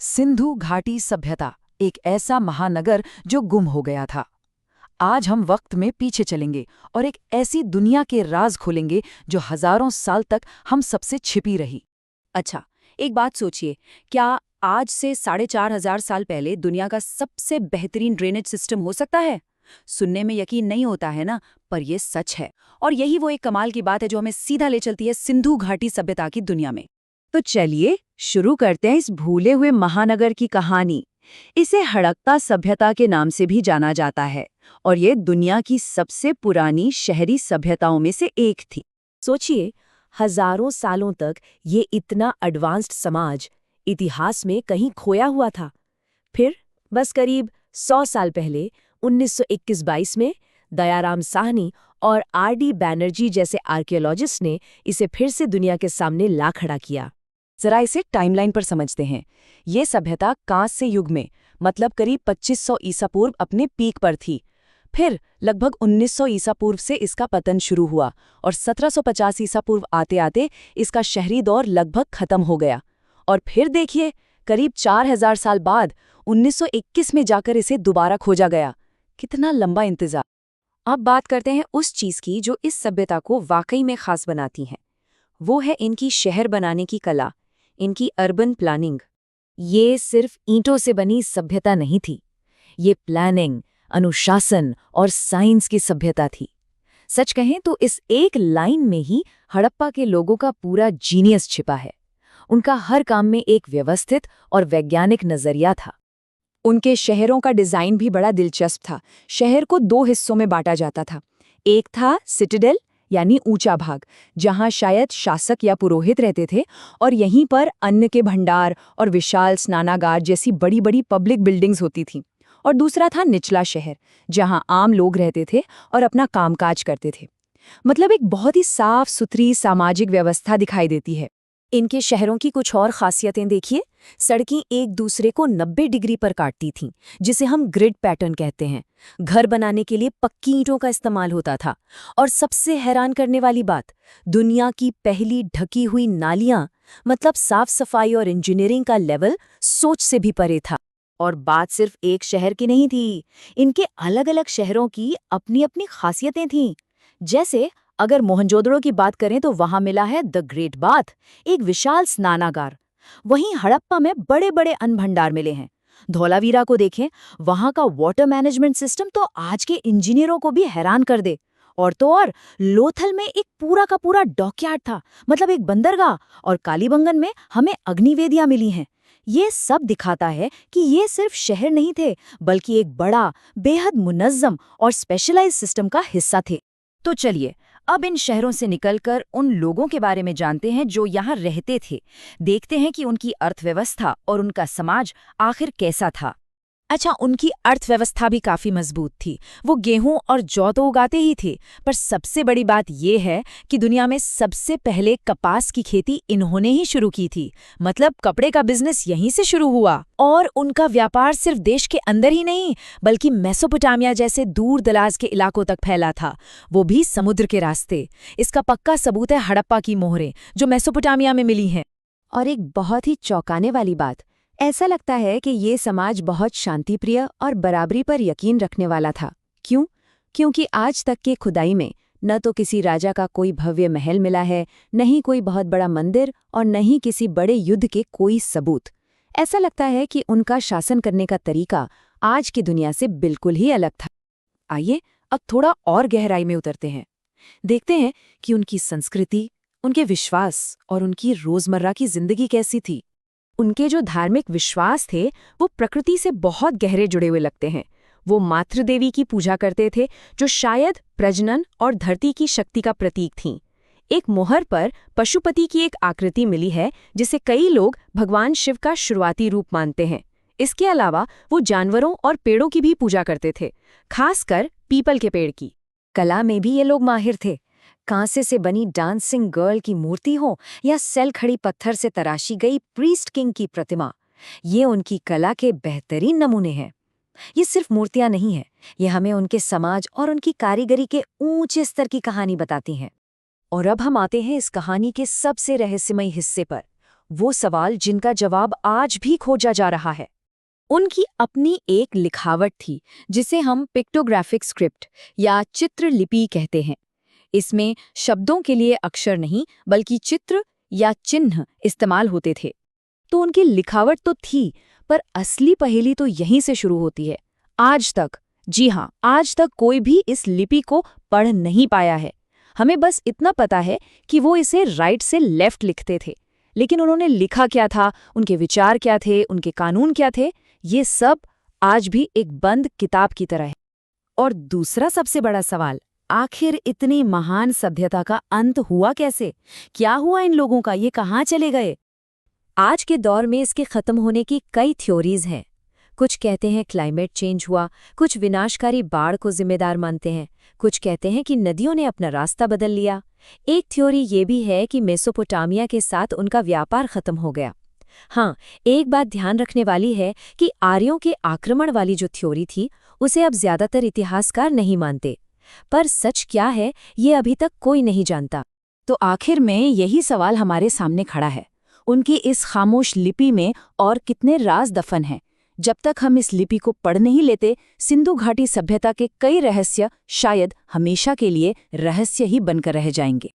सिंधु घाटी सभ्यता, एक ऐसा महानगर जो गुम हो गया था। आज हम वक्त में पीछे चलेंगे और एक ऐसी दुनिया के राज खोलेंगे जो हजारों साल तक हम सबसे छिपी रही। अच्छा, एक बात सोचिए, क्या आज से 4,500 साल पहले दुनिया का सबसे बेहतरीन ड्रेनेज सिस्टम हो सकता है? सुनने में यकीन नहीं होता है ना, पर यह सच है। और यही वो एक कमाल की बात है जो हमें सीधा ले चलती है सिंधु घाटी सभ्यता की दुनिया में। तो चलिए शुरू करते हैं इस भूले हुए महानगर की कहानी। इसे हड़प्पा सभ्यता के नाम से भी जाना जाता है और ये दुनिया की सबसे पुरानी शहरी सभ्यताओं में से एक थी। सोचिए, हजारों सालों तक ये इतना एडवांस्ड समाज इतिहास में कहीं खोया हुआ था। फिर बस करीब 100 साल पहले 1921-22 में दयाराम साहनी और आर.डी. बैनर्जी जैसे आर्कियोलॉजिस्ट ने इसे फिर से दुनिया के सामने ला खड़ा किया। जरा इसे टाइमलाइन पर समझते हैं। ये सभ्यता कांस्य युग में, मतलब करीब 2500 ईसा पूर्व अपने पीक पर थी। फिर लगभग 1900 ईसा पूर्व से इसका पतन शुरू हुआ और 1750 ईसा पूर्व आते आते इसका शहरी दौर लगभग खत्म हो गया। और फिर देखिए, करीब 4000 साल बाद 1921 में जाकर इसे दोबारा खोजा गया। कितना लंबा इंतजार। अब बात करते हैं उस चीज की जो इस सभ्यता को वाकई में खास बनाती है। वो है इनकी शहर बनाने की कला, इनकी अर्बन प्लानिंग। ये सिर्फ ईंटों से बनी सभ्यता नहीं थी, ये प्लानिंग, अनुशासन और साइंस की सभ्यता थी। सच कहें तो इस एक लाइन में ही हड़प्पा के लोगों का पूरा जीनियस छिपा है। उनका हर काम में एक व्यवस्थित और वैज्ञानिक नजरिया था। उनके शहरों का डिजाइन भी बड़ा दिलचस्प था। शहर को 2 हिस्सों में बांटा जाता था। एक था सिटाडेल, यानी ऊंचा भाग, जहां शायद शासक या पुरोहित रहते थे, और यहीं पर अन्न के भंडार और विशाल स्नानागार जैसी बड़ी बड़ी पब्लिक बिल्डिंग्स होती थीं। और दूसरा था निचला शहर, जहां आम लोग रहते थे और अपना कामकाज करते थे। मतलब एक बहुत ही साफ सुथरी सामाजिक व्यवस्था दिखाई देती है। इनके शहरों की कुछ और खासियतें देखिए। सड़कें एक दूसरे को 90 डिग्री पर काटती थीं, जिसे हम ग्रिड पैटर्न कहते हैं। घर बनाने के लिए पक्की ईंटों का इस्तेमाल होता था। और सबसे हैरान करने वाली बात, दुनिया की पहली ढकी हुई नालियां, मतलब साफ सफाई और इंजीनियरिंग का लेवल सोच से भी परे था। और बात सिर्फ एक शहर की नहीं थी, इनके अलग अलग शहरों की अपनी अपनी खासियतें थीं। जैसे अगर मोहनजोदड़ो की बात करें तो वहां मिला है द ग्रेट बाथ, एक विशाल स्नानागार। वहीं हड़प्पा में बड़े बड़े अन्न भंडार मिले हैं। धौलावीरा को देखें, वहां का वाटर मैनेजमेंट सिस्टम तो आज के इंजीनियरों को भी हैरान कर दे। और तो और, लोथल में एक पूरा का पूरा डॉकयार्ड था, मतलब एक बंदरगाह। और कालीबंगन में हमें अग्निवेदियां मिली हैं। ये सब दिखाता है कि ये सिर्फ शहर नहीं थे, बल्कि एक बड़ा, बेहद मुनज्जम और स्पेशलाइज्ड सिस्टम का हिस्सा थे। तो चलिए, अब इन शहरों से निकलकर उन लोगों के बारे में जानते हैं जो यहाँ रहते थे। देखते हैं कि उनकी अर्थव्यवस्था और उनका समाज आखिर कैसा था। अच्छा, उनकी अर्थव्यवस्था भी काफी मजबूत थी। वो गेहूं और जौ तो उगाते ही थे, पर सबसे बड़ी बात यह है कि दुनिया में सबसे पहले कपास की खेती इन्होंने ही शुरू की थी। मतलब कपड़े का बिजनेस यहीं से शुरू हुआ। और उनका व्यापार सिर्फ देश के अंदर ही नहीं, बल्कि मेसोपोटामिया जैसे दूर दराज के इलाकों तक फैला था, वो भी समुद्र के रास्ते। इसका पक्का सबूत है हड़प्पा की मोहरें, जो मेसोपोटामिया में मिली हैं। और एक बहुत ही चौंकाने वाली बात, ऐसा लगता है कि ये समाज बहुत शांतिप्रिय और बराबरी पर यकीन रखने वाला था। क्यों? क्योंकि आज तक के खुदाई में न तो किसी राजा का कोई भव्य महल मिला है, न ही कोई बहुत बड़ा मंदिर, और न ही किसी बड़े युद्ध के कोई सबूत। ऐसा लगता है कि उनका शासन करने का तरीका आज की दुनिया से बिल्कुल ही अलग था। आइए अब थोड़ा और गहराई में उतरते हैं। देखते हैं कि उनकी संस्कृति, उनके विश्वास और उनकी रोजमर्रा की जिंदगी कैसी थी। उनके जो धार्मिक विश्वास थे वो प्रकृति से बहुत गहरे जुड़े हुए लगते हैं। वो मातृदेवी की पूजा करते थे, जो शायद प्रजनन और धरती की शक्ति का प्रतीक थीं। एक मोहर पर पशुपति की एक आकृति मिली है, जिसे कई लोग भगवान शिव का शुरुआती रूप मानते हैं। इसके अलावा वो जानवरों और पेड़ों की भी पूजा करते थे, खासकर पीपल के पेड़ की। कला में भी ये लोग माहिर थे। कांसे से बनी डांसिंग गर्ल की मूर्ति हो या सेल खड़ी पत्थर से तराशी गई प्रीस्ट किंग की प्रतिमा, ये उनकी कला के बेहतरीन नमूने हैं। ये सिर्फ मूर्तियां नहीं हैं, ये हमें उनके समाज और उनकी कारीगरी के ऊंचे स्तर की कहानी बताती हैं। और अब हम आते हैं इस कहानी के सबसे रहस्यमयी हिस्से पर, वो सवाल जिनका जवाब आज भी खोजा जा रहा है। उनकी अपनी एक लिखावट थी जिसे हम पिक्टोग्राफिक स्क्रिप्ट या चित्र लिपि कहते हैं। इसमें शब्दों के लिए अक्षर नहीं बल्कि चित्र या चिन्ह इस्तेमाल होते थे। तो उनकी लिखावट तो थी, पर असली पहेली तो यहीं से शुरू होती है। आज तक, जी हाँ, आज तक कोई भी इस लिपि को पढ़ नहीं पाया है। हमें बस इतना पता है कि वो इसे राइट से लेफ्ट लिखते थे, लेकिन उन्होंने लिखा क्या था, उनके विचार क्या थे, उनके कानून क्या थे, ये सब आज भी एक बंद किताब की तरह है। और दूसरा सबसे बड़ा सवाल, आखिर इतनी महान सभ्यता का अंत हुआ कैसे? क्या हुआ इन लोगों का? ये कहाँ चले गए? आज के दौर में इसके खत्म होने की कई थ्योरीज हैं। कुछ कहते हैं क्लाइमेट चेंज हुआ, कुछ विनाशकारी बाढ़ को जिम्मेदार मानते हैं, कुछ कहते हैं कि नदियों ने अपना रास्ता बदल लिया। एक थ्योरी ये भी है कि मेसोपोटामिया के साथ उनका व्यापार खत्म हो गया। हाँ, एक बात ध्यान रखने वाली है कि आर्यों के आक्रमण वाली जो थ्योरी थी उसे अब ज्यादातर इतिहासकार नहीं मानते, पर सच क्या है ये अभी तक कोई नहीं जानता। तो आखिर में यही सवाल हमारे सामने खड़ा है, उनकी इस खामोश लिपि में और कितने राज दफन हैं? जब तक हम इस लिपि को पढ़ नहीं लेते, सिंधु घाटी सभ्यता के कई रहस्य शायद हमेशा के लिए रहस्य ही बनकर रह जाएंगे।